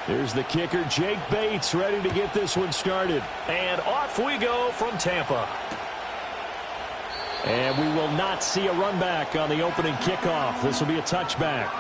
Here's the kicker, Jake Bates, ready to get this one started. And off we go from Tampa. And we will not see a run back on the opening kickoff. This will be a touchback.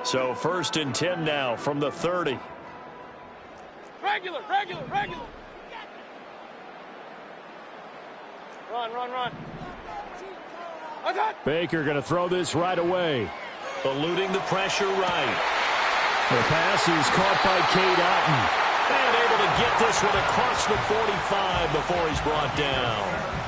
So 1st and 10 now from the 30. Regular. Run. Baker going to throw this right away. Eluding the pressure right. The pass is caught by Cade Otton. And able to get this one across the 45 before he's brought down.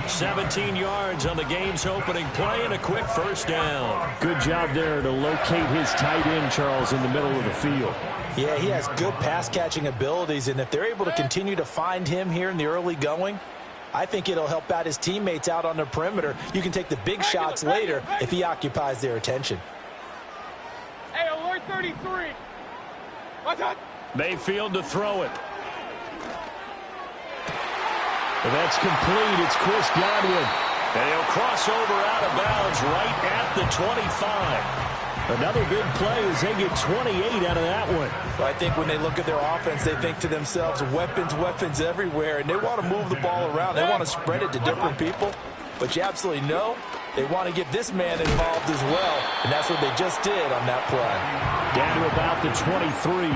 17 yards on the game's opening play and a quick first down. Good job there to locate his tight end, Charles, in the middle of the field. Yeah, he has good pass-catching abilities, and if they're able to continue to find him here in the early going, I think it'll help out his teammates out on the perimeter. You can take the big shots later if he occupies their attention. Hey, alert 33. What's up? Mayfield to throw it. And that's complete. It's Chris Godwin. And he'll cross over out of bounds right at the 25. Another big play as they get 28 out of that one. Well, I think when they look at their offense, they think to themselves, weapons everywhere, and they want to move the ball around. They want to spread it to different people. But you absolutely know they want to get this man involved as well, and that's what they just did on that play. Down to about the 23.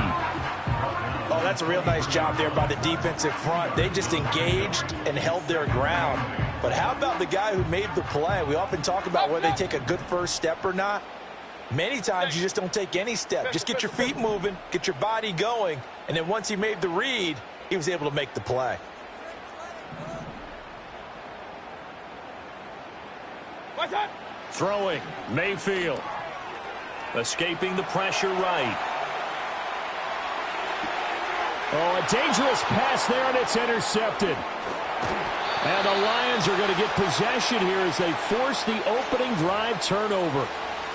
Oh, that's a real nice job there by the defensive front. They just engaged and held their ground. But how about the guy who made the play? We often talk about whether they take a good first step or not. Many times you just don't take any step. Just get your feet moving, get your body going, and then once he made the read, he was able to make the play. Throwing, Mayfield. Escaping the pressure right. Oh, a dangerous pass there, and it's intercepted. And the Lions are going to get possession here as they force the opening drive turnover.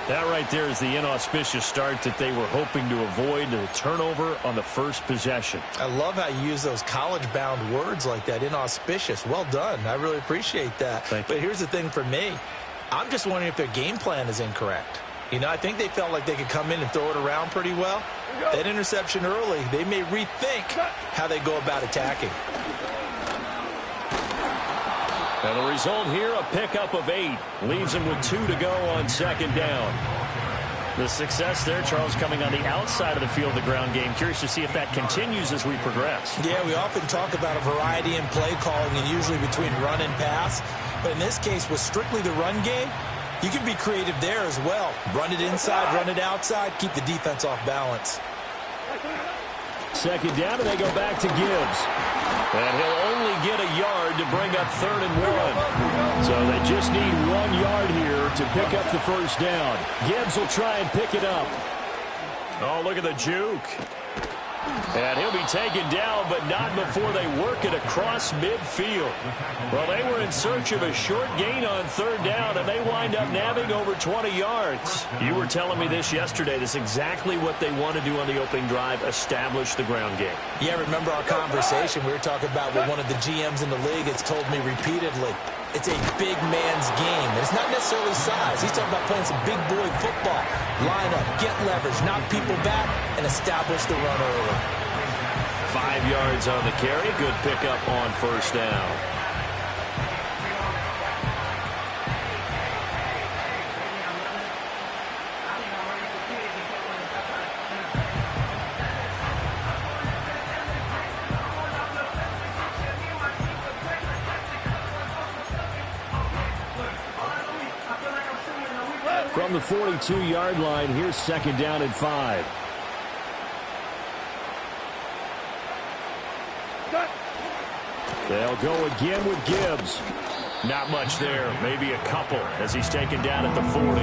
That right there is the inauspicious start that they were hoping to avoid, the turnover on the first possession. I love how you use those college-bound words like that, inauspicious. Well done. I really appreciate that. But here's the thing for me. I'm just wondering if their game plan is incorrect. You know, I think they felt like they could come in and throw it around pretty well. That interception early, they may rethink how they go about attacking. And the result here, a pickup of 8. Leaves him with 2 to go on second down. The success there, Charles, coming on the outside of the field, the ground game. Curious to see if that continues as we progress. Yeah, we often talk about a variety in play calling and usually between run and pass. But in this case, with strictly the run game, you can be creative there as well. Run it inside, run it outside, keep the defense off balance. Second down, and they go back to Gibbs. And he'll only get a yard to bring up 3rd and 1. So they just need 1 yard here to pick up the first down. Gibbs will try and pick it up. Oh, look at the juke. And he'll be taken down, but not before they work it across midfield. Well, they were in search of a short gain on 3rd down, and they wind up nabbing over 20 yards. You were telling me this yesterday. This is exactly what they want to do on the opening drive, establish the ground game. Yeah, remember our conversation we were talking about with one of the GMs in the league has told me repeatedly. It's a big man's game, and it's not necessarily size. He's talking about playing some big boy football. Line up, get leverage, knock people back, and establish the run early. 5 yards on the carry. Good pickup on first down. From the 42-yard line, here's second down and 5. They'll go again with Gibbs. Not much there. Maybe a couple as he's taken down at the 40.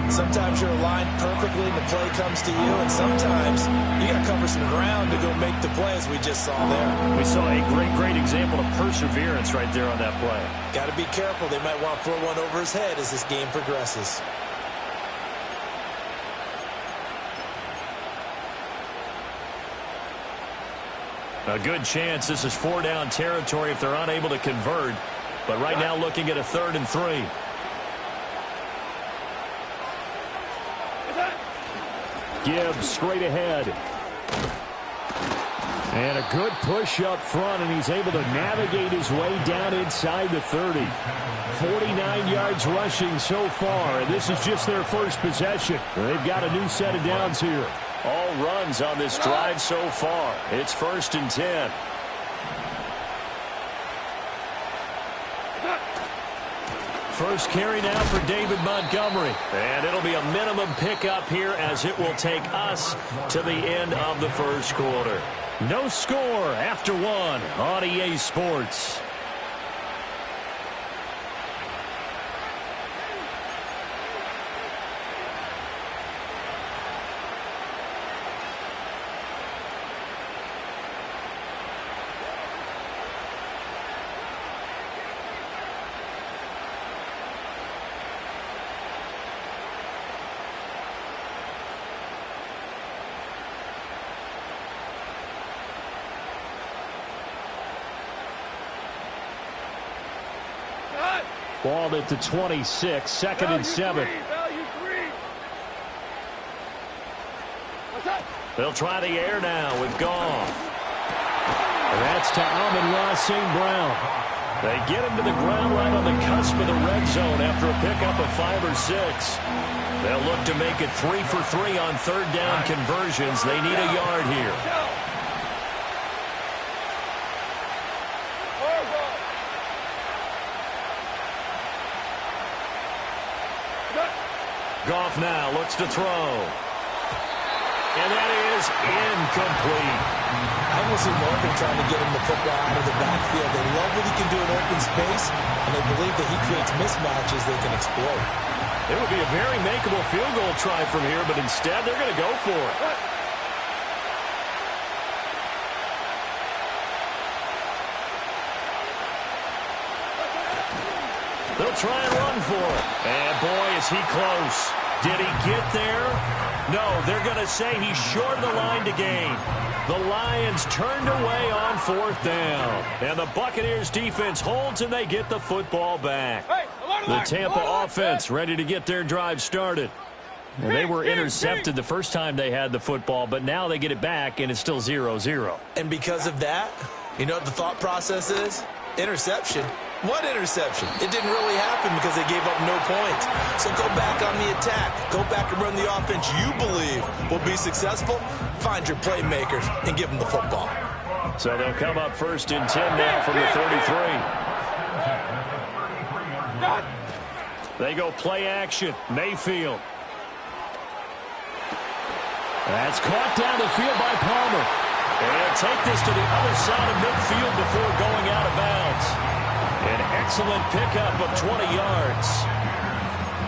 Sometimes you're aligned perfectly and the play comes to you, and sometimes you got to cover some ground to go make the play, as we just saw there. We saw a great example of perseverance right there on that play. Got to be careful. They might want to throw one over his head as this game progresses. A good chance this is 4-down territory if they're unable to convert. But right now looking at a 3rd and 3. Gibbs straight ahead. And a good push up front, and he's able to navigate his way down inside the 30. 49 yards rushing so far, and this is just their first possession. They've got a new set of downs here. All runs on this drive so far. It's 1st and 10. First carry now for David Montgomery. And it'll be a minimum pickup here as it will take us to the end of the first quarter. No score after 1 on EA Sports. Ball at the 26, 2nd and 7. They'll try the air now with Goff. And that's to Amon-Ra St. Brown. They get him to the ground right on the cusp of the red zone after a pickup of 5 or 6. They'll look to make it 3 for 3 on 3rd down conversions. They need a yard here. Goff now looks to throw. And that is incomplete. I will see Morgan trying to get him the football out of the backfield. They love what he can do in open space, and they believe that he creates mismatches they can exploit. It would be a very makeable field goal try from here, but instead they're going to go for it. They'll try and run for it. And boy, is he close. Did he get there? No, they're going to say he's short of the line to gain. The Lions turned away on 4th down. And the Buccaneers defense holds and they get the football back. The Tampa offense ready to get their drive started. And they were intercepted the first time they had the football, but now they get it back and it's still 0-0. And because of that, you know what the thought process is? Interception. What interception? It didn't really happen because they gave up no points. So go back on the attack. Go back and run the offense you believe will be successful. Find your playmakers and give them the football. So they'll come up 1st and 10 now from the 33. They go play action. Mayfield. That's caught down the field by Palmer. And take this to the other side of midfield before going out of bounds. An excellent pickup of 20 yards.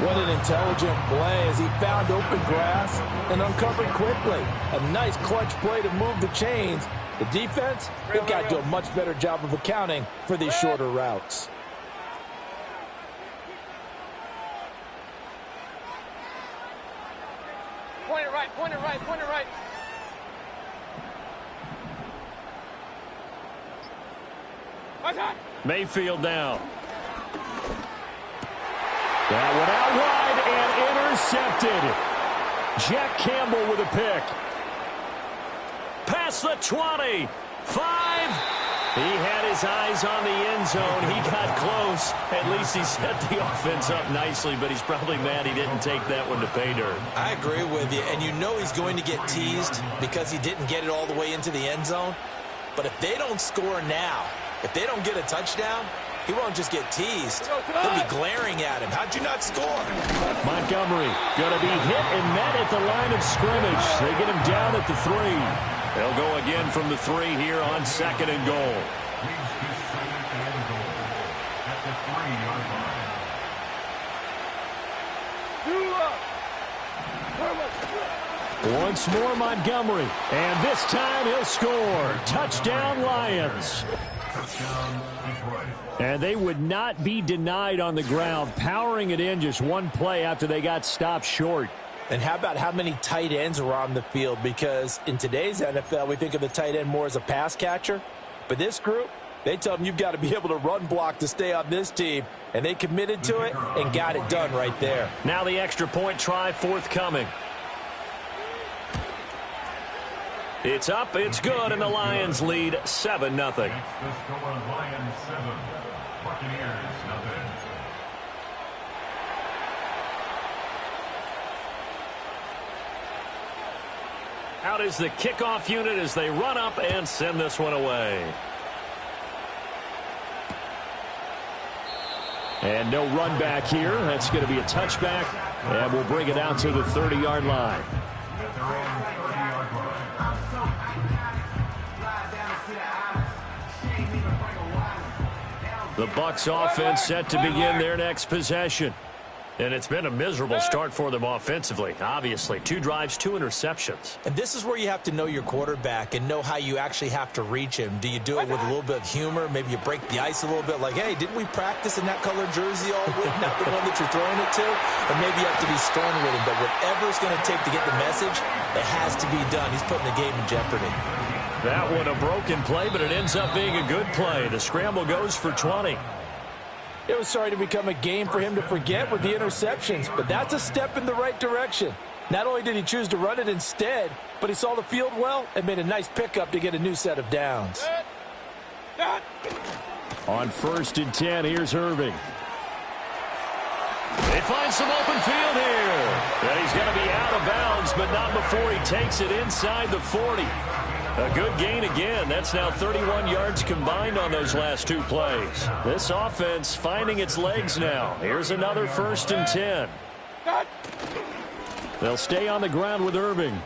What an intelligent play as he found open grass and uncovered quickly. A nice clutch play to move the chains. The defense, they've got to do a much better job of accounting for these shorter routes. Point it right, point it right, point it right. Mayfield now. That one out wide and intercepted. Jack Campbell with a pick. Past the 20. 5. He had his eyes on the end zone. He got close. At least he set the offense up nicely, but he's probably mad he didn't take that one to pay dirt. I agree with you, and you know he's going to get teased because he didn't get it all the way into the end zone. But if they don't score now, if they don't get a touchdown, he won't just get teased. They'll be glaring at him. How'd you not score? Montgomery going to be hit and met at the line of scrimmage. They get him down at the 3. They'll go again from the 3 here on 2nd and goal. Once more Montgomery, and this time he'll score. Touchdown Lions. And they would not be denied on the ground, powering it in just one play after they got stopped short. And how about how many tight ends were on the field? Because in today's NFL, we think of the tight end more as a pass catcher. But this group, they tell them you've got to be able to run block to stay on this team. And they committed to it and got it done right there. Now the extra point try forthcoming. It's up, it's good, and the Lions lead 7-0. Out is the kickoff unit as they run up and send this one away. And no run back here. That's going to be a touchback, and we'll bring it out to the 30-yard line. The Bucs offense set to begin their next possession. And it's been a miserable start for them offensively. Obviously, 2 drives, 2 interceptions. And this is where you have to know your quarterback and know how you actually have to reach him. Do you do it with a little bit of humor? Maybe you break the ice a little bit like, hey, didn't we practice in that colored jersey all week? Not the one that you're throwing it to? Or maybe you have to be stern with him. But whatever it's going to take to get the message, it has to be done. He's putting the game in jeopardy. That one a broken play, but it ends up being a good play. The scramble goes for 20. It was starting to become a game for him to forget with the interceptions, but that's a step in the right direction. Not only did he choose to run it instead, but he saw the field well and made a nice pickup to get a new set of downs. On 1st and 10, here's Irving. They find some open field here. And he's going to be out of bounds, but not before he takes it inside the 40. A good gain again. That's now 31 yards combined on those last 2 plays. This offense finding its legs now. Here's another 1st and 10. They'll stay on the ground with Irving.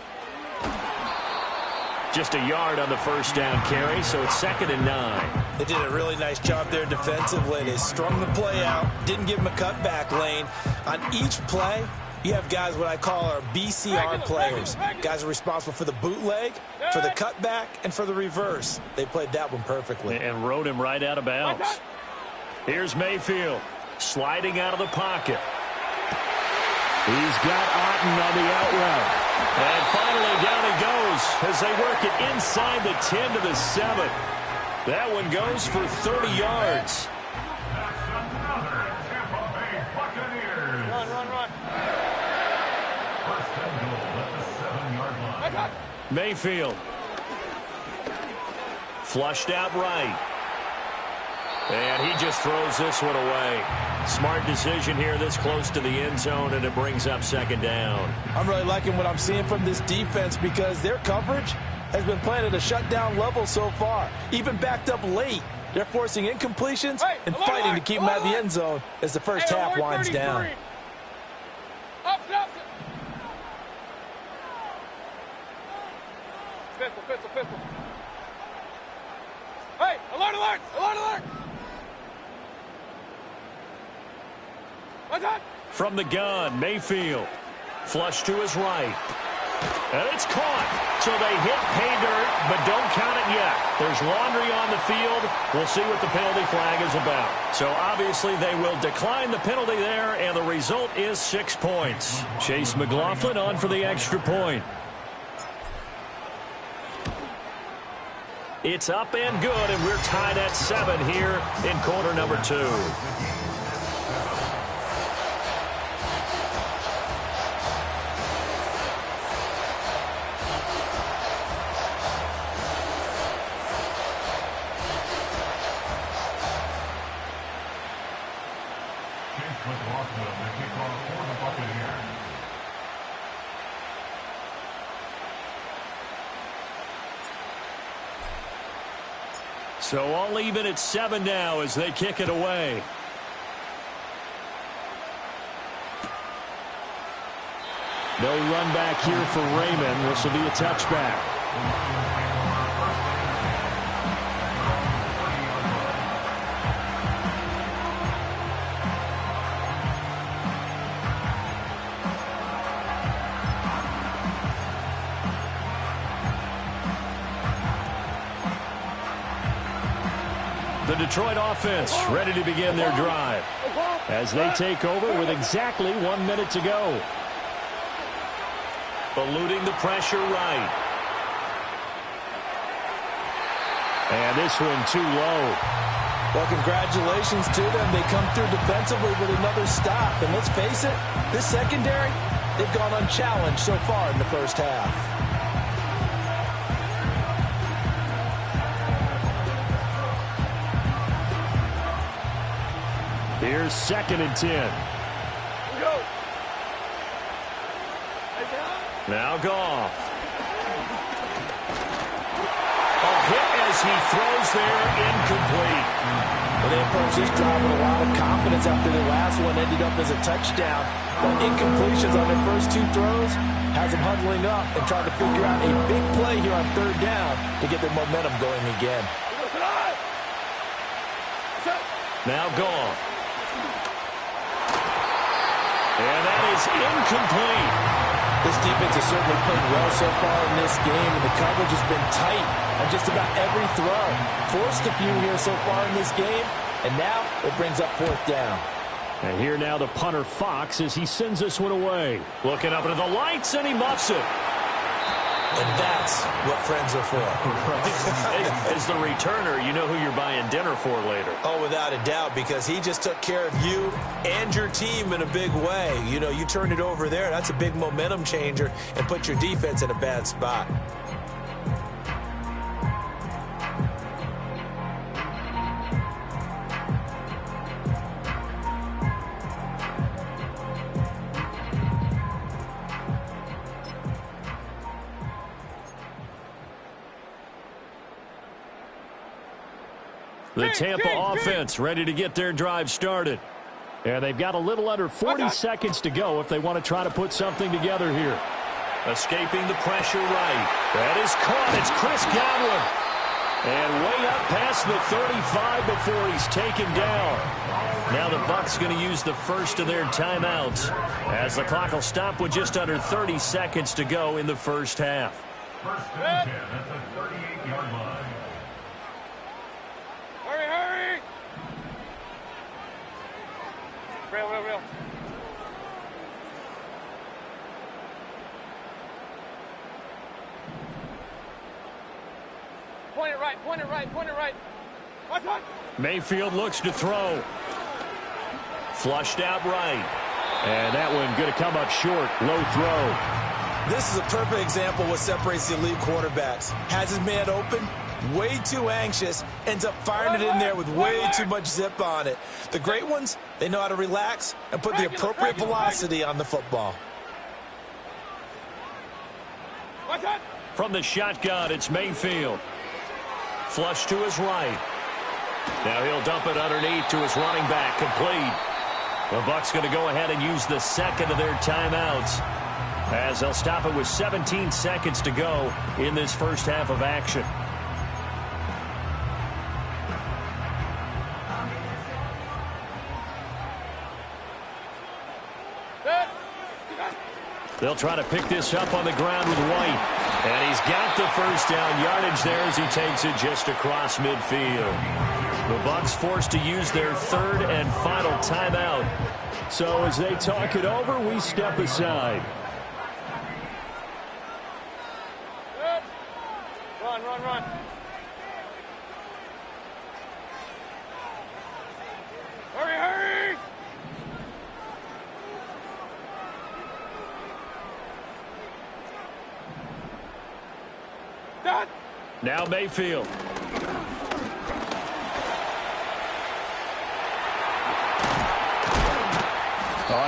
Just a yard on the first down carry, so it's 2nd and 9. They did a really nice job there defensively. They strung the play out, didn't give him a cutback lane. On each play, you have guys what I call our BCR players. Guys are responsible for the bootleg, for the cutback, and for the reverse. They played that one perfectly. And rode him right out of bounds. Here's Mayfield sliding out of the pocket. He's got Otten on the out route. And finally down he goes as they work it inside the 10 to the 7. That one goes for 30 yards. Run. Mayfield. Flushed out right. And he just throws this one away. Smart decision here this close to the end zone, and it brings up 2nd down. I'm really liking what I'm seeing from this defense because their coverage has been playing at a shutdown level so far. Even backed up late. They're forcing incompletions and fighting to keep them out of the end zone as the first half winds down. Up. Pistol. Hey, alert! From the gun, Mayfield. Flush to his right. And it's caught. So they hit pay dirt, but don't count it yet. There's laundry on the field. We'll see what the penalty flag is about. So obviously they will decline the penalty there, and the result is 6 points. Chase McLaughlin on for the extra point. It's up and good, and we're tied at 7 here in quarter number 2. So all even at 7 now as they kick it away. No run back here for Raymond. This will be a touchback. The Detroit offense ready to begin their drive as they take over with exactly 1 minute to go. Eluding the pressure right. And this one too low. Well, congratulations to them. They come through defensively with another stop. And let's face it, this secondary, they've gone unchallenged so far in the first half. Here's 2nd and 10. Now Goff. A hit as he throws there, incomplete. Well, they approached this drive with a lot of confidence after their last one ended up as a touchdown. But incompletions on their first 2 throws has them huddling up and trying to figure out a big play here on 3rd down to get their momentum going again. Now Goff. And that is incomplete. This defense has certainly played well so far in this game, and the coverage has been tight on just about every throw. Forced a few here so far in this game, and now it brings up 4th down. And here now the punter Fox as he sends this one away. Looking up into the lights, and he muffs it. And that's what friends are for. As the returner, you know who you're buying dinner for later. Oh, without a doubt, because he just took care of you and your team in a big way. You know, you turned it over there. That's a big momentum changer and put your defense in a bad spot. The Tampa offense ready to get their drive started. And they've got a little under 40 seconds to go if they want to try to put something together here. Escaping the pressure right. That is caught. It's Chris Godwin. And way up past the 35 before he's taken down. Now the Bucs going to use the first of their timeouts as the clock will stop with just under 30 seconds to go in the first half. First and 10 at the 38-yard line. Hurry, hurry! Real. Point it right. Watch. Mayfield looks to throw. Flushed out right. And that one going to come up short. Low throw. This is a perfect example of what separates the elite quarterbacks. Has his man open, way too anxious, ends up firing it in there with way too much zip on it. The great ones, they know how to relax and put the appropriate velocity on the football. From the shotgun, it's Mayfield. Flush to his right. Now he'll dump it underneath to his running back. Complete. The Bucs going to go ahead and use the second of their timeouts as they'll stop it with 17 seconds to go in this first half of action. They'll try to pick this up on the ground with White. And he's got the first down yardage there as he takes it just across midfield. The Bucs forced to use their third and final timeout. So as they talk it over, we step aside. Run. Hurry! Done. Now Mayfield.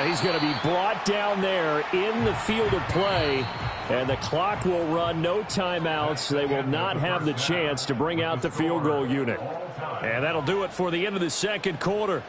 He's going to be brought down there in the field of play, and the clock will run. No timeouts. They will not have the chance to bring out the field goal unit. And that'll do it for the end of the second quarter.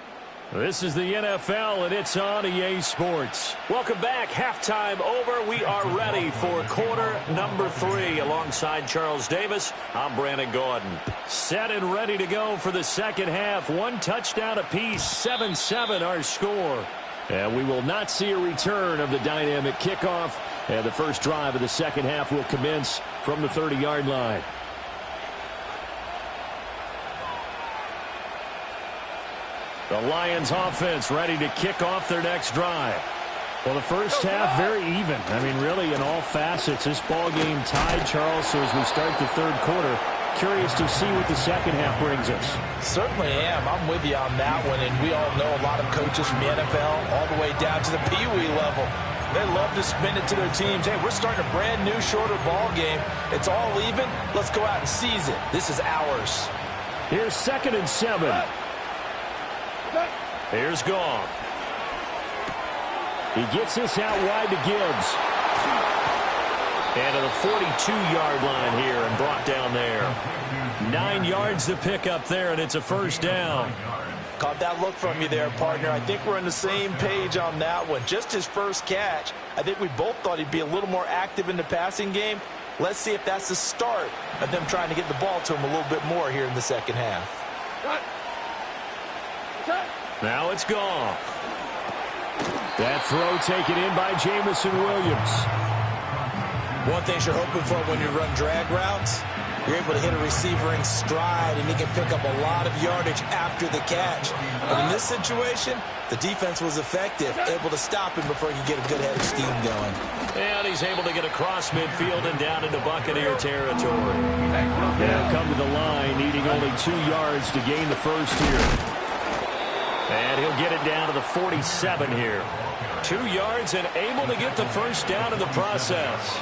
This is the NFL, and it's on EA Sports. Welcome back. Halftime over. We are ready for quarter number 3. Alongside Charles Davis, I'm Brandon Gordon. Set and ready to go for the second half. One touchdown apiece. 7-7 our score. And we will not see a return of the dynamic kickoff. And the first drive of the second half will commence from the 30-yard line. The Lions offense ready to kick off their next drive. Well, the first half very even. I mean, really in all facets. This ball game tied, Charles. So as we start the third quarter, curious to see what the second half brings us. Certainly am. I'm with you on that one. And we all know a lot of coaches from the NFL all the way down to the Pee-wee level. They love to spin it to their teams. Hey, we're starting a brand new, shorter ball game. It's all even. Let's go out and seize it. This is ours. Here's 2nd and 7. Here's Goff. He gets this out wide to Gibbs. And to the 42-yard line here and brought down there. 9 yards to pick up there, and it's a first down. Caught that look from you there, partner. I think we're on the same page on that one. Just his first catch. I think we both thought he'd be a little more active in the passing game. Let's see if that's the start of them trying to get the ball to him a little bit more here in the second half. Now it's Goff. That throw taken in by Jamison Williams. One thing you're hoping for when you run drag routes, you're able to hit a receiver in stride, and he can pick up a lot of yardage after the catch. But in this situation, the defense was effective, able to stop him before he could get a good head of steam going. And he's able to get across midfield and down into Buccaneer territory. Now come to the line, needing only 2 yards to gain the first here. And he'll get it down to the 47 here. 2 yards and able to get the first down in the process.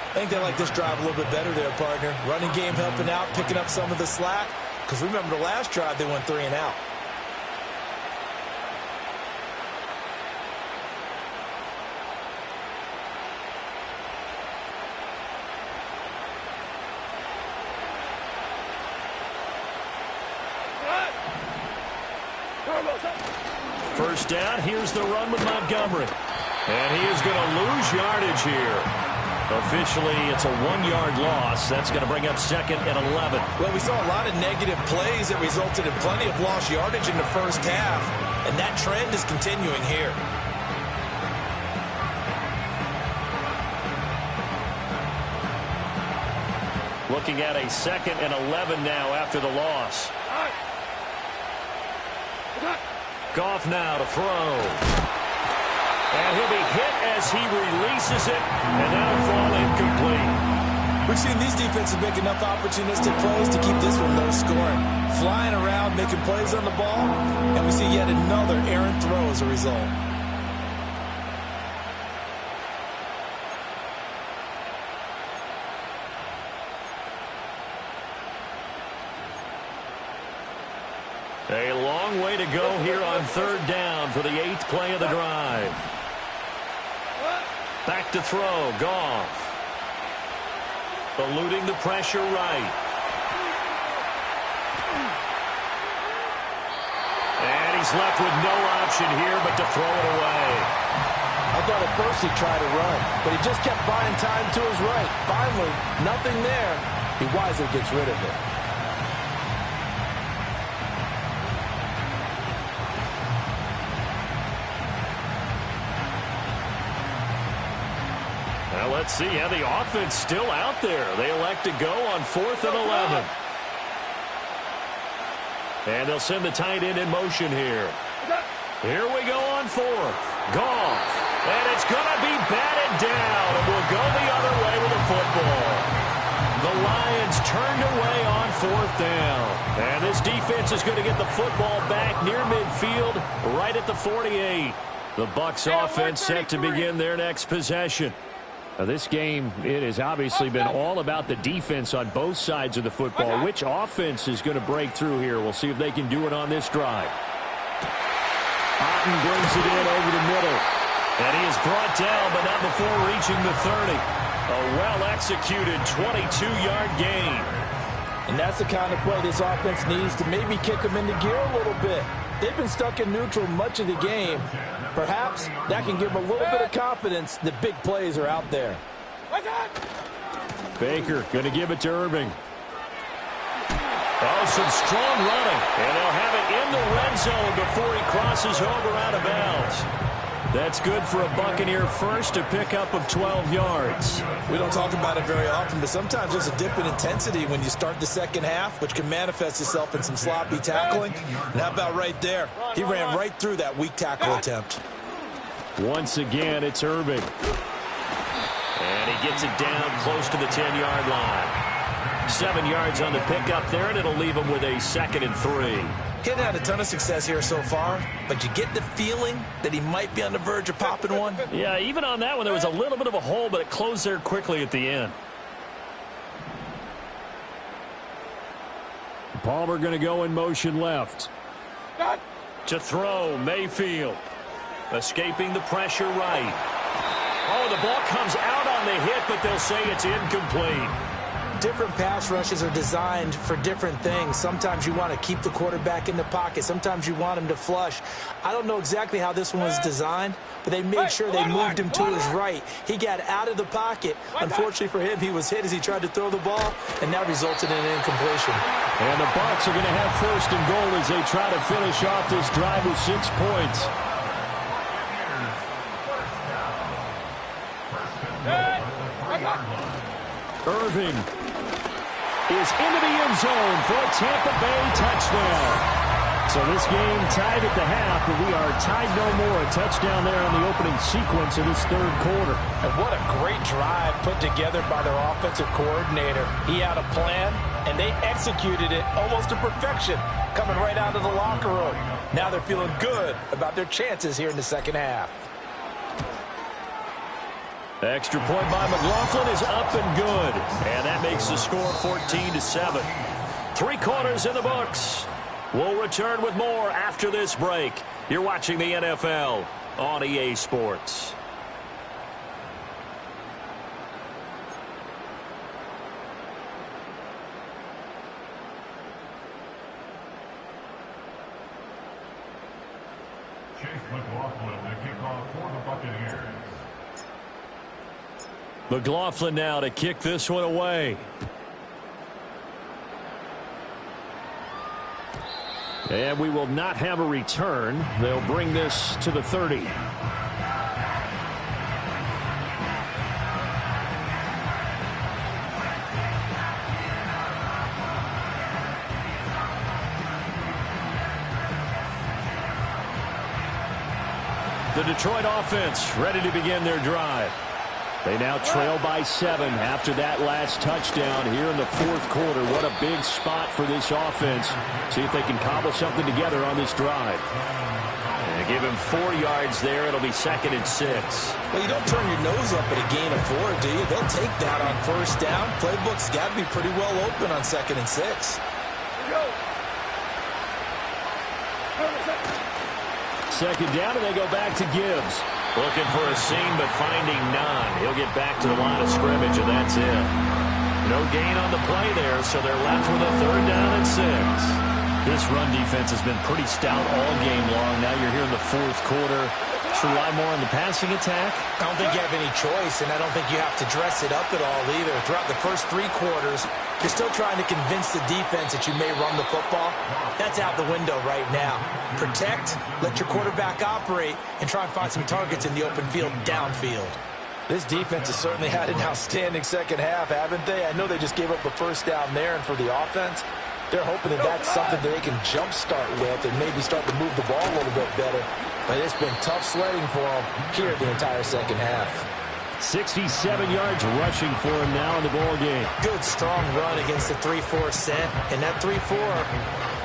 I think they like this drive a little bit better there, partner. Running game helping out, picking up some of the slack. Because remember the last drive, they went 3 and out. first down. Here's the run with Montgomery. And he is going to lose yardage here. Officially, it's a 1-yard loss. That's going to bring up 2nd and 11. Well, we saw a lot of negative plays that resulted in plenty of lost yardage in the first half, and that trend is continuing here. Looking at a 2nd and 11 now after the loss. Goff now to throw. And he'll be hit as he releases it, and that'll fall incomplete. We've seen these defenses make enough opportunistic plays to keep this one low scoring. Flying around, making plays on the ball, and we see yet another errant throw as a result. A long way to go here on 3rd down for the 8th play of the drive. Back to throw, Goff. Eluding the pressure right. And he's left with no option here but to throw it away. I thought at first he'd try to run, but he just kept buying time to his right. Finally, nothing there. He wisely gets rid of it. Well, let's see. Yeah, the offense still out there. They elect to go on 4th and 11. And they'll send the tight end in motion here. Here we go on 4th. Goff. And it's going to be batted down. And we'll go the other way with the football. The Lions turned away on 4th down. And this defense is going to get the football back near midfield, right at the 48. The Bucs offense set to begin their next possession. Now, this game, it has obviously been all about the defense on both sides of the football. Which offense is going to break through here? We'll see if they can do it on this drive. Otten brings it in over the middle. And he is brought down, but not before reaching the 30. A well-executed 22-yard gain. And that's the kind of play this offense needs to maybe kick them into gear a little bit. They've been stuck in neutral much of the game. Perhaps that can give them a little bit of confidence that big plays are out there. Baker going to give it to Irving. Oh, some strong running. And they'll have it in the red zone before he crosses over out of bounds. That's good for a Buccaneer first, a pickup of 12 yards. We don't talk about it very often, but sometimes there's a dip in intensity when you start the second half, which can manifest itself in some sloppy tackling. And how about right there? He ran right through that weak tackle attempt. Once again, it's Irving. And he gets it down close to the 10-yard line. 7 yards on the pickup there, and it'll leave him with a 2nd and 3. He's had a ton of success here so far, but you get the feeling that he might be on the verge of popping one. Yeah, even on that one, there was a little bit of a hole, but it closed there quickly at the end. Palmer going to go in motion left. To throw, Mayfield. Escaping the pressure right. Oh, the ball comes out on the hit, but they'll say it's incomplete. Different pass rushes are designed for different things. Sometimes you want to keep the quarterback in the pocket. Sometimes you want him to flush. I don't know exactly how this one was designed, but they made sure they moved him to his right. He got out of the pocket. Unfortunately for him, he was hit as he tried to throw the ball, and that resulted in an incompletion. And the Bucs are going to have 1st and goal as they try to finish off this drive with 6 points. Irving is into the end zone for a Tampa Bay touchdown. So this game tied at the half, but we are tied no more. A touchdown there on the opening sequence of this 3rd quarter. And what a great drive put together by their offensive coordinator. He had a plan, and they executed it almost to perfection, coming right out of the locker room. Now they're feeling good about their chances here in the second half. Extra point by McLaughlin is up and good. And that makes the score 14-7. 3 quarters in the books. We'll return with more after this break. You're watching the NFL on EA Sports. McLaughlin, the kickoff for the Buccaneers. McLaughlin now to kick this one away. And we will not have a return. They'll bring this to the 30. The Detroit offense ready to begin their drive. They now trail by 7 after that last touchdown here in the fourth quarter. What a big spot for this offense. See if they can cobble something together on this drive. And give him 4 yards there. It'll be 2nd and 6. Well, you don't turn your nose up at a gain of 4, do you? They'll take that on first down. Playbook's got to be pretty well open on 2nd and 6. Second down, and they go back to Gibbs. Looking for a seam, but finding none. He'll get back to the line of scrimmage, and that's it. No gain on the play there, so they're left with a 3rd down and 6. This run defense has been pretty stout all game long. Now you're here in the fourth quarter. Should rely more on the passing attack? I don't think you have any choice, and I don't think you have to dress it up at all either. Throughout the first 3 quarters, you're still trying to convince the defense that you may run the football. That's out the window right now. Protect, let your quarterback operate, and try and find some targets in the open field downfield. This defense has certainly had an outstanding second half, haven't they? I know they just gave up a first down there, and for the offense, they're hoping that that's something that they can jumpstart with and maybe start to move the ball a little bit better. But it's been tough sledding for them here the entire second half. 67 yards rushing for him now in the ball game. Good, strong run against the 3-4 set. And that 3-4,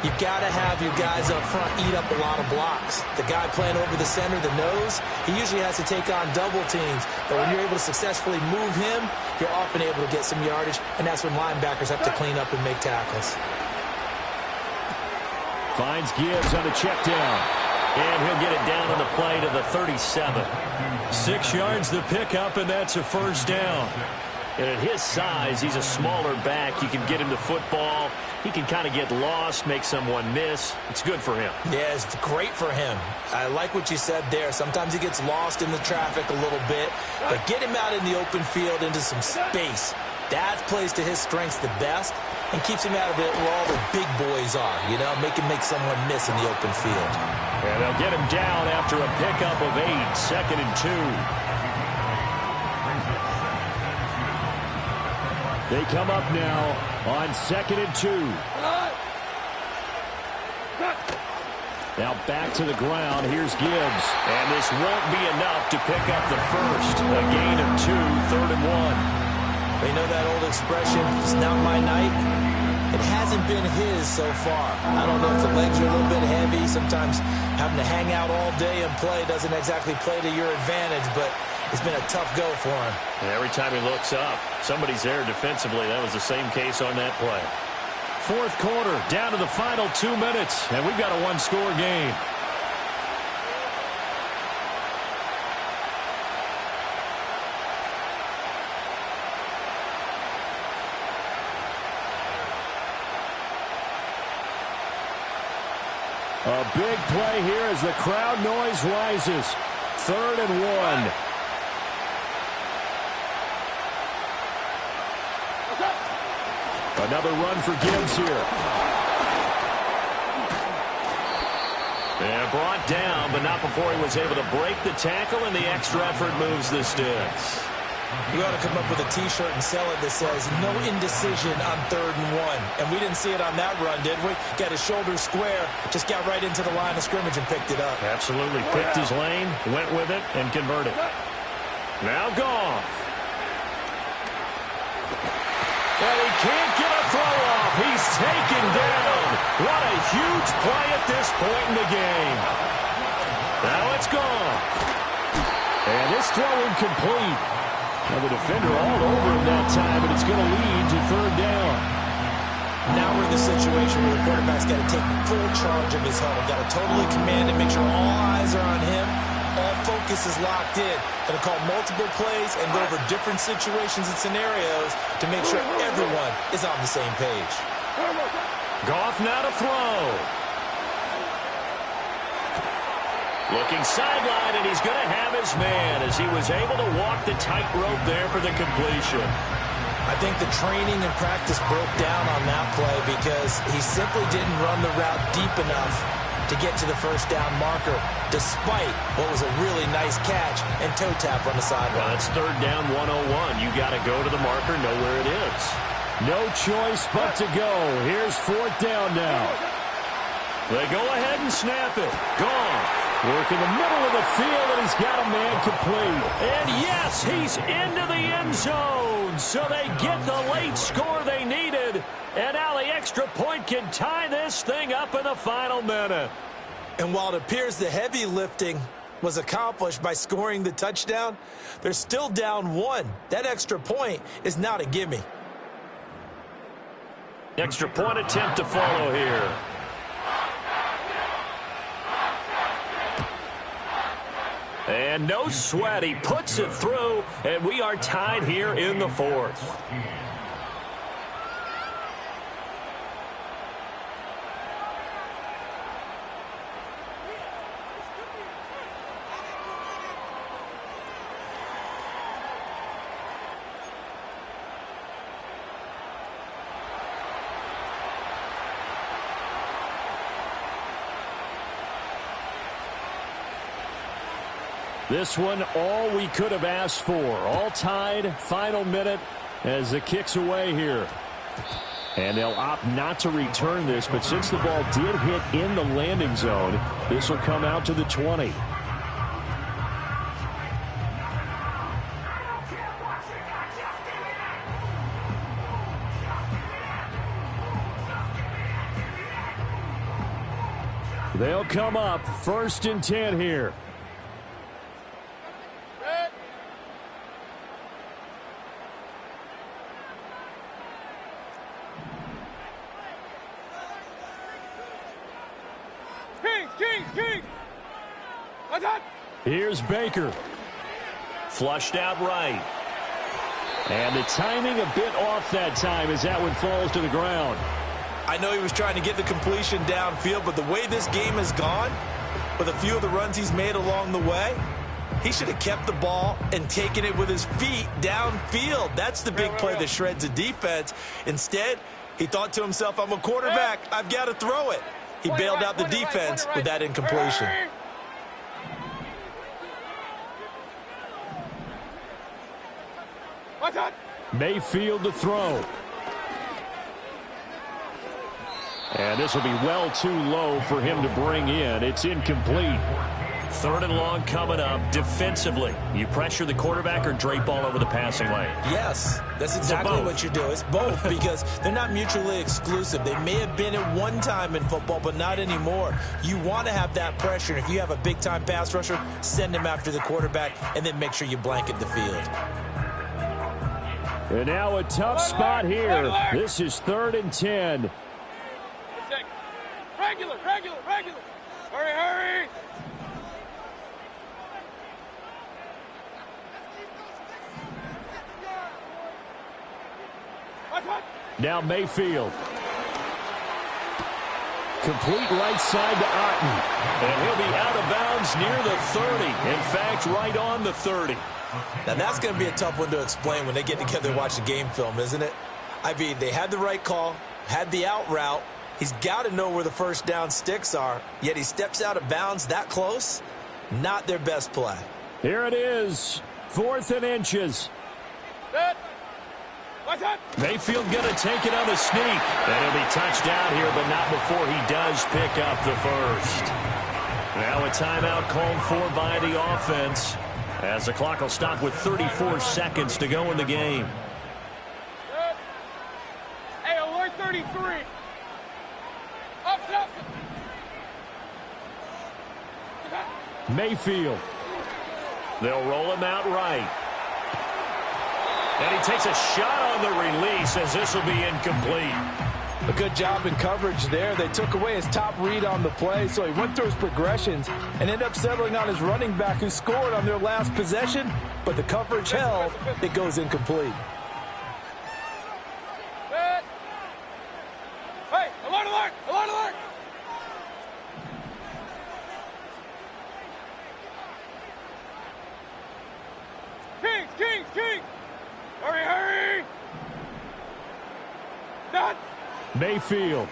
you've got to have your guys up front eat up a lot of blocks. The guy playing over the center, the nose, he usually has to take on double teams. But when you're able to successfully move him, you're often able to get some yardage. And that's when linebackers have to clean up and make tackles. Finds Gibbs on a check down. And he'll get it down on the play to the 37. 6 yards the pickup, and that's a first down. And at his size, he's a smaller back. You can get him the football. He can kind of get lost, make someone miss. It's good for him. Yeah, it's great for him. I like what you said there. Sometimes he gets lost in the traffic a little bit, but get him out in the open field into some space. That plays to his strengths the best and keeps him out of it where all the big boys are, you know, make him make someone miss in the open field. And they'll get him down after a pickup of 8, 2nd and 2. They come up now on 2nd and 2. Now back to the ground. Here's Gibbs. And this won't be enough to pick up the first. A gain of 2, 3rd and 1. You know that old expression, it's not my night? It hasn't been his so far. I don't know if the legs are a little bit heavy. Sometimes having to hang out all day and play doesn't exactly play to your advantage, but it's been a tough go for him. And every time he looks up, somebody's there defensively. That was the same case on that play. Fourth quarter, down to the final 2 minutes, and we've got a one-score game. A big play here as the crowd noise rises. 3rd and 1. Another run for Gibbs here. And brought down, but not before he was able to break the tackle, and the extra effort moves the sticks. You ought to come up with a T-shirt and sell it that says, no indecision on 3rd and 1. And we didn't see it on that run, did we? Got his shoulders square, just got right into the line of scrimmage and picked it up. Absolutely. Picked his lane, went with it, and converted. Now Goff. And he can't get a throw off. He's taken down. What a huge play at this point in the game. Now it's Goff. And this throw incomplete. Now the defender all over him that time, but it's going to lead to 3rd down. Now we're in the situation where the quarterback's got to take full charge of his huddle. Got to totally command it, make sure all eyes are on him. All focus is locked in. Going to call multiple plays and go over different situations and scenarios to make sure everyone is on the same page. Goff now to throw. Looking sideline, and he's going to have his man as he was able to walk the tightrope there for the completion. I think the training and practice broke down on that play because he simply didn't run the route deep enough to get to the first down marker, despite what was a really nice catch and toe tap on the sideline. Well, it's third down 101. You got to go to the marker, know where it is. No choice but to go. Here's fourth down now. They go ahead and snap it. Gone. Work in the middle of the field, and he's got a man complete. And yes, he's into the end zone. So they get the late score they needed. And now the extra point can tie this thing up in the final minute. And while it appears the heavy lifting was accomplished by scoring the touchdown, they're still down one. That extra point is not a gimme. Extra point attempt to follow here. And no sweat, he puts it through, and we are tied here in the fourth. This one, all we could have asked for. All tied, final minute as the kick's away here. And they'll opt not to return this, but since the ball did hit in the landing zone, this will come out to the 20. They'll come up 1st and 10 here. Here's Baker. Flushed out right. And the timing a bit off that time as that one falls to the ground. I know he was trying to get the completion downfield, but the way this game has gone, with a few of the runs he's made along the way, he should have kept the ball and taken it with his feet downfield. That's the big play that shreds a defense. Instead, he thought to himself, I'm a quarterback. I've got to throw it. He bailed out the defense with that incompletion. Mayfield to throw. And this will be well too low for him to bring in. It's incomplete. 3rd and long coming up. Defensively, you pressure the quarterback or drape all over the passing lane? Yes, that's exactly what you do. It's both because they're not mutually exclusive. They may have been at one time in football, but not anymore. You want to have that pressure. If you have a big-time pass rusher, send him after the quarterback, and then make sure you blanket the field. And now a tough spot here. This is 3rd and 10. Regular. Hurry. Now Mayfield. Complete right side to Otten. And he'll be out of bounds near the 30. In fact, right on the 30. Now, that's going to be a tough one to explain when they get together and watch the game film, isn't it? I mean, they had the right call, had the out route. He's got to know where the first down sticks are, yet he steps out of bounds that close. Not their best play. Here it is, 4th and inches. Mayfield going to take it on a sneak. And he'll be touched down here, but not before he does pick up the first. Now a timeout called for by the offense, as the clock will stop with 34 seconds to go in the game. Hey, alert 33. Up. Mayfield. They'll roll him out right. And he takes a shot on the release as this will be incomplete. A good job in coverage there. They took away his top read on the play, so he went through his progressions and ended up settling on his running back who scored on their last possession, but the coverage held. It goes incomplete. Hey, alert! Kings! Hurry, hurry! Done! Mayfield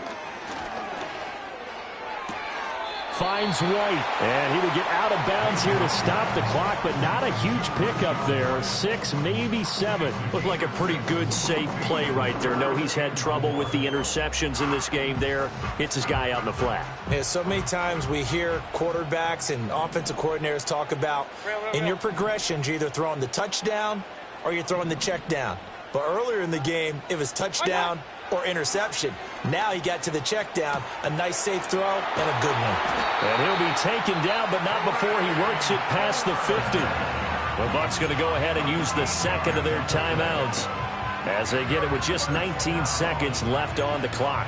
finds White, and he will get out of bounds here to stop the clock, but not a huge pickup there. 6, maybe 7. Looked like a pretty good, safe play right there. No, he's had trouble with the interceptions in this game there. Hits his guy out in the flat. Yeah, so many times we hear quarterbacks and offensive coordinators talk about in your progressions, you're either throwing the touchdown or you're throwing the check down. But earlier in the game, it was touchdown or interception. Now he got to the check down, a nice safe throw, and a good one. And he'll be taken down, but not before he works it past the 50. The Bucs going to go ahead and use the second of their timeouts as they get it with just 19 seconds left on the clock.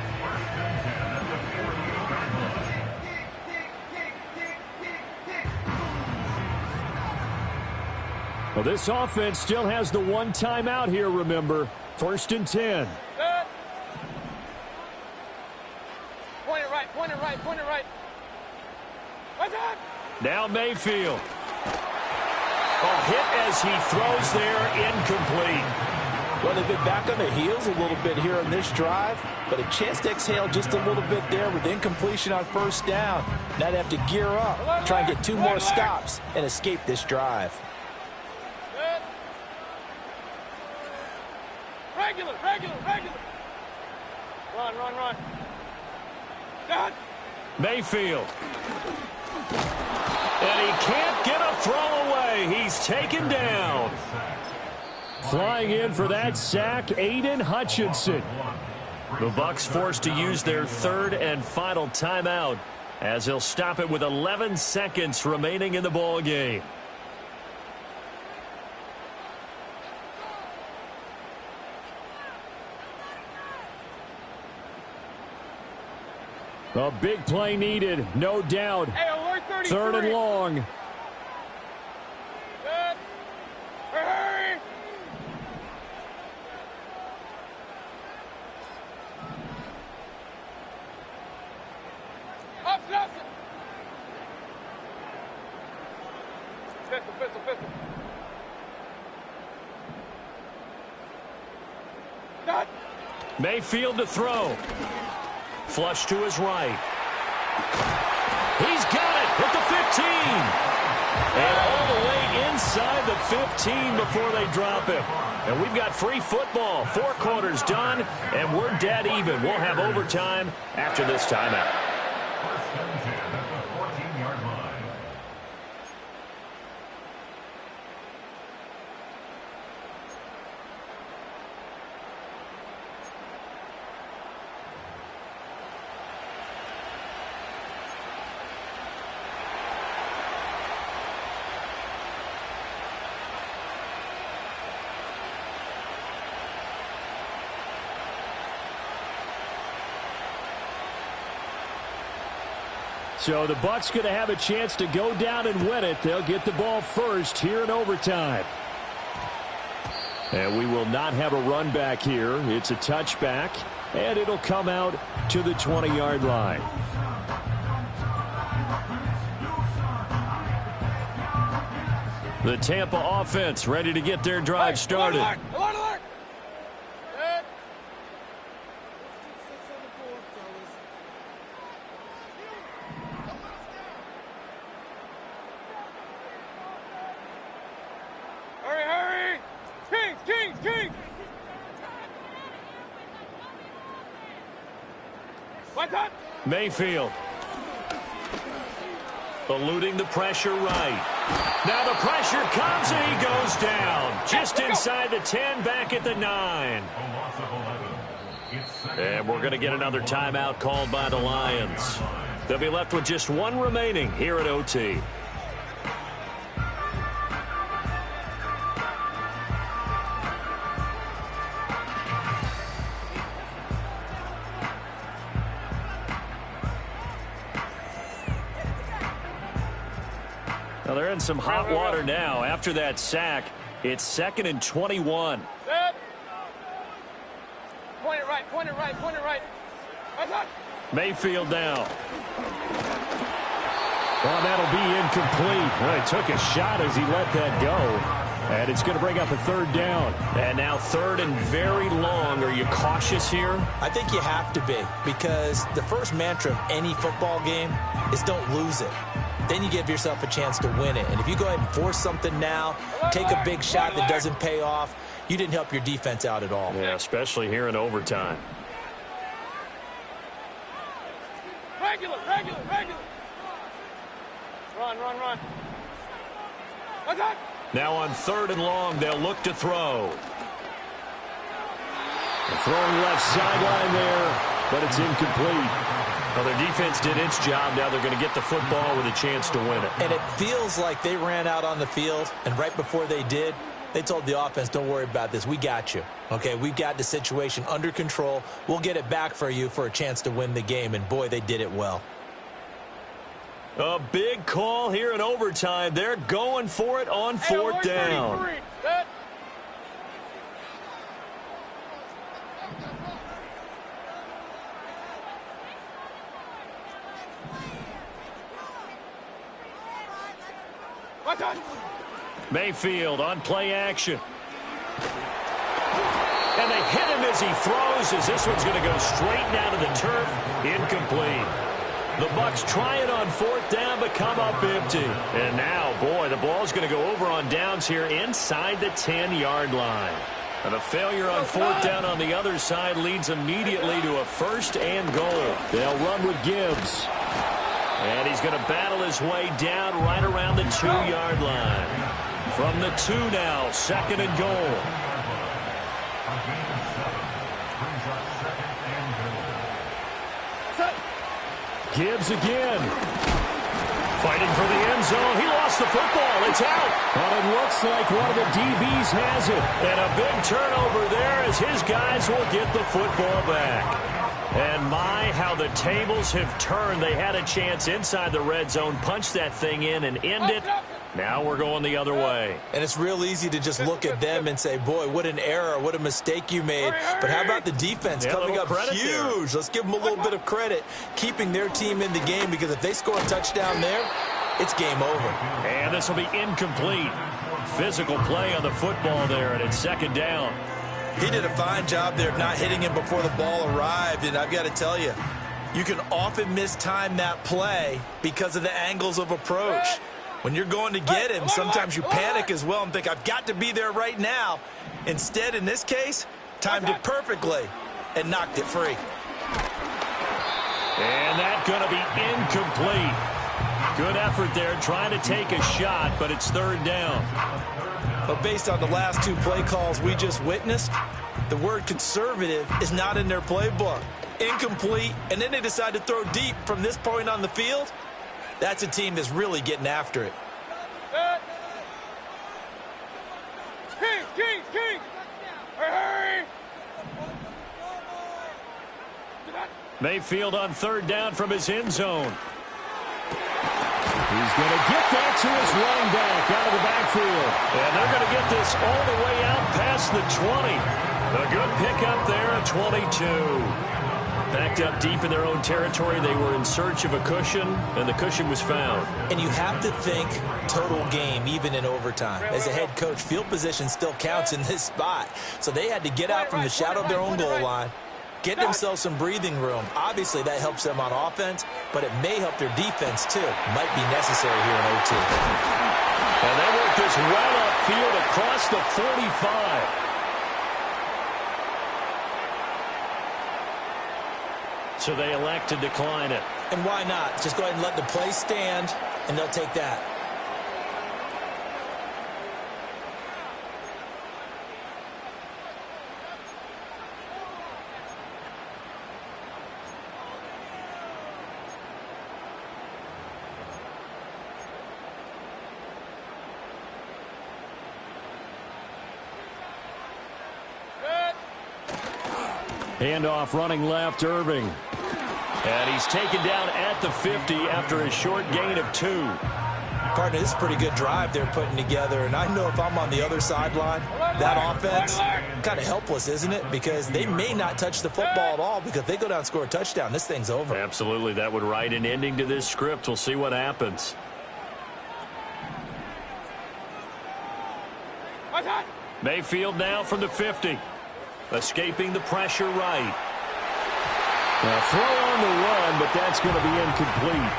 Well, this offense still has the one timeout here, remember. 1st and 10. Set. Point it right, point it right, point it right. What's up? Now Mayfield. A hit as he throws there, incomplete. Well, they've been back on their heels a little bit here on this drive, but a chance to exhale just a little bit there with incompletion on 1st down. Now they have to gear up, try and get 2 more stops and escape this drive. Set. Regular, regular, regular. Run, run, run. Done. Mayfield. And he can't get a throw away. He's taken down. Flying in for that sack, Aiden Hutchinson. The Bucs forced to use their 3rd and final timeout as they'll stop it with 11 seconds remaining in the ball game. A big play needed, no doubt. Hey, alert 33. 3rd and long. Set. Hurry. Up, Justin. Pistol, pistol, pistol. Done. Mayfield to throw. Flush to his right. He's got it at the 15. And all the way inside the 15 before they drop him. And we've got free football. 4 quarters done, and we're dead even. We'll have overtime after this timeout. First and 10 at the 14-yard line. So the Bucs going to have a chance to go down and win it. They'll get the ball first here in overtime. And we will not have a run back here. It's a touchback, and it'll come out to the 20-yard line. The Tampa offense ready to get their drive started. Alert, alert, alert. Set. Hurry, hurry. Kings, Kings, Kings. What's up? Mayfield. Eluding the pressure right. Now the pressure comes and he goes down. Just inside the 10, back at the 9. A loss of 11. It's second. And we're going to get another timeout called by the Lions. They'll be left with just 1 remaining here at OT. Well, they're in some hot water now. After that sack, it's 2nd and 21. Set. Point it right, point it right, point it right. What's up? Mayfield now. Well, that'll be incomplete. Well, he took a shot as he let that go. And it's going to bring up a third down. And now third and very long. Are you cautious here? I think you have to be, because the first mantra of any football game is don't lose it. Then you give yourself a chance to win it. And if you go ahead and force something now, take a big shot that doesn't pay off, you didn't help your defense out at all. Yeah, especially here in overtime. Regular. Run. What's up? Now on third and long, they'll look to throw. Throwing left sideline there, but it's incomplete. Well, their defense did its job. Now they're going to get the football with a chance to win it. And it feels like they ran out on the field, and right before they did, they told the offense, don't worry about this. We got you. Okay, we've got the situation under control. We'll get it back for you for a chance to win the game. And, boy, they did it well. A big call here in overtime. They're going for it on fourth down. Mayfield on play action. And they hit him as he throws, as this one's going to go straight down to the turf. Incomplete. The Bucs try it on fourth down, but come up empty. And now, boy, the ball's going to go over on downs here inside the 10-yard line. And a failure on fourth down on the other side leads immediately to a first and goal. They'll run with Gibbs. And he's going to battle his way down right around the 2-yard line. From the 2 now, second and goal. Gibbs again. Fighting for the end zone. He lost the football. It's out. But it looks like one of the DBs has it. And a big turnover there as his guys will get the football back. And my, how the tables have turned. They had a chance inside the red zone, punch that thing in and end it. Now we're going the other way. And it's real easy to just look at them and say, boy, what an error, what a mistake you made. But how about the defense coming up huge? There. Let's give them a little bit of credit, keeping their team in the game, because if they score a touchdown there, it's game over. And this will be incomplete. Physical play on the football there, and it's second down. He did a fine job there of not hitting him before the ball arrived, and I've got to tell you, you can often mistime that play because of the angles of approach. When you're going to get him, sometimes you panic as well and think, I've got to be there right now. Instead, in this case, timed it perfectly and knocked it free. And that's going to be incomplete. Good effort there trying to take a shot, but it's third down. But based on the last 2 play calls we just witnessed, the word conservative is not in their playbook. Incomplete, and then they decide to throw deep from this point on the field. That's a team that's really getting after it. Kings! Hurry! Mayfield on third down from his end zone. He's going to get that to his running back out of the backfield. And they're going to get this all the way out past the 20. A good pickup there at 22. Backed up deep in their own territory. They were in search of a cushion, and the cushion was found. And you have to think total game, even in overtime. As a head coach, field position still counts in this spot. So they had to get out from the shadow of their own goal line, get themselves some breathing room. Obviously, that helps them on offense, but it may help their defense, too. Might be necessary here in OT. And they work this well upfield across the 45. So they elect to decline it. And why not? Just go ahead and let the play stand, and they'll take that. Handoff running left, Irving. And he's taken down at the 50 after a short gain of 2. Partner, this is a pretty good drive they're putting together. And I know if I'm on the other sideline, that offense, kind of helpless, isn't it? Because they may not touch the football at all, because if they go down and score a touchdown, this thing's over. Absolutely. That would write an ending to this script. We'll see what happens. Mayfield now from the 50. Escaping the pressure right. Now throw on the run, but that's going to be incomplete.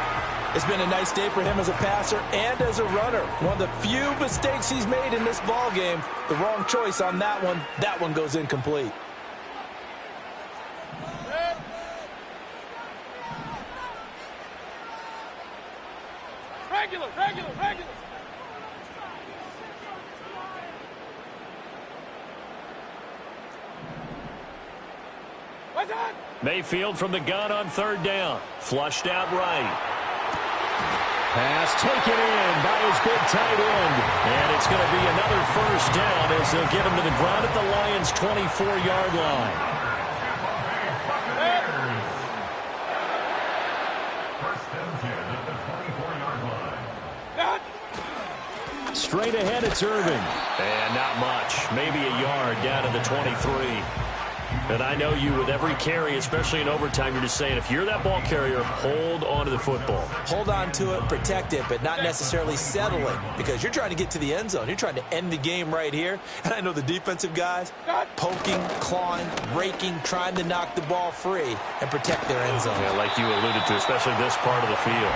It's been a nice day for him as a passer and as a runner. One of the few mistakes he's made in this ball game. The wrong choice on that one. That one goes incomplete. Regular. What's on? Mayfield from the gun on third down. Flushed out right. Pass taken in by his big tight end. And it's going to be another first down as they'll get him to the ground at the Lions' 24-yard line. Straight ahead, it's Irving. And not much. Maybe a yard down to the 23. And I know you with every carry, especially in overtime, you're just saying if you're that ball carrier, hold on to the football. Hold on to it, protect it, but not necessarily settle it because you're trying to get to the end zone. You're trying to end the game right here. And I know the defensive guys poking, clawing, raking, trying to knock the ball free and protect their end zone. Yeah, like you alluded to, especially this part of the field.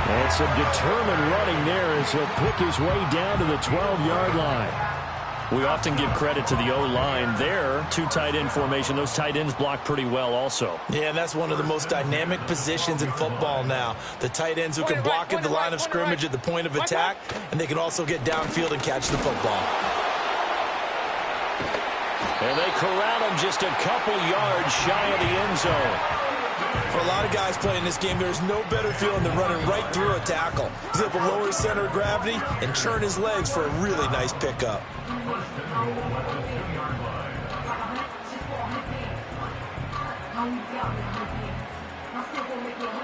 And some determined running there as he'll pick his way down to the 12-yard line. We often give credit to the O-line there, two tight end formation. Those tight ends block pretty well also. Yeah, and that's one of the most dynamic positions in football now. The tight ends who can block at the line of scrimmage at the point of attack, and they can also get downfield and catch the football. And they corral him just a couple yards shy of the end zone. For a lot of guys playing this game, there's no better feeling than running right through a tackle. He's able to lower his center of gravity and churn his legs for a really nice pickup.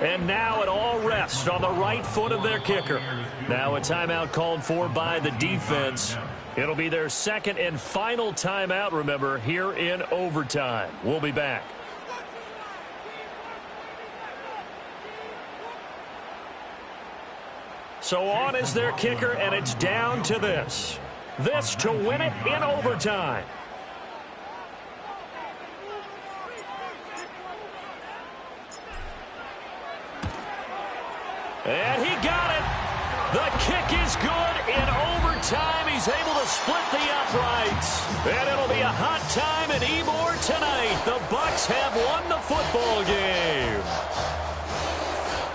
And now it all rests on the right foot of their kicker. Now a timeout called for by the defense. It'll be their second and final timeout, remember, here in overtime. We'll be back. So on is their kicker, and it's down to this. This to win it in overtime. And he got it. The kick is good in overtime. He's able to split the uprights. And it'll be a hot time in Ybor tonight. The Bucs have won the football game.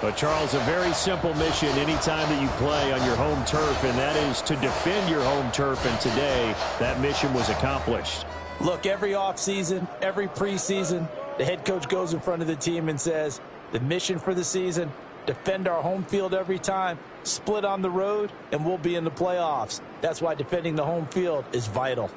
But, Charles, a very simple mission anytime that you play on your home turf, and that is to defend your home turf. And today, that mission was accomplished. Look, every offseason, every preseason, the head coach goes in front of the team and says, the mission for the season, defend our home field every time, split on the road, and we'll be in the playoffs. That's why defending the home field is vital.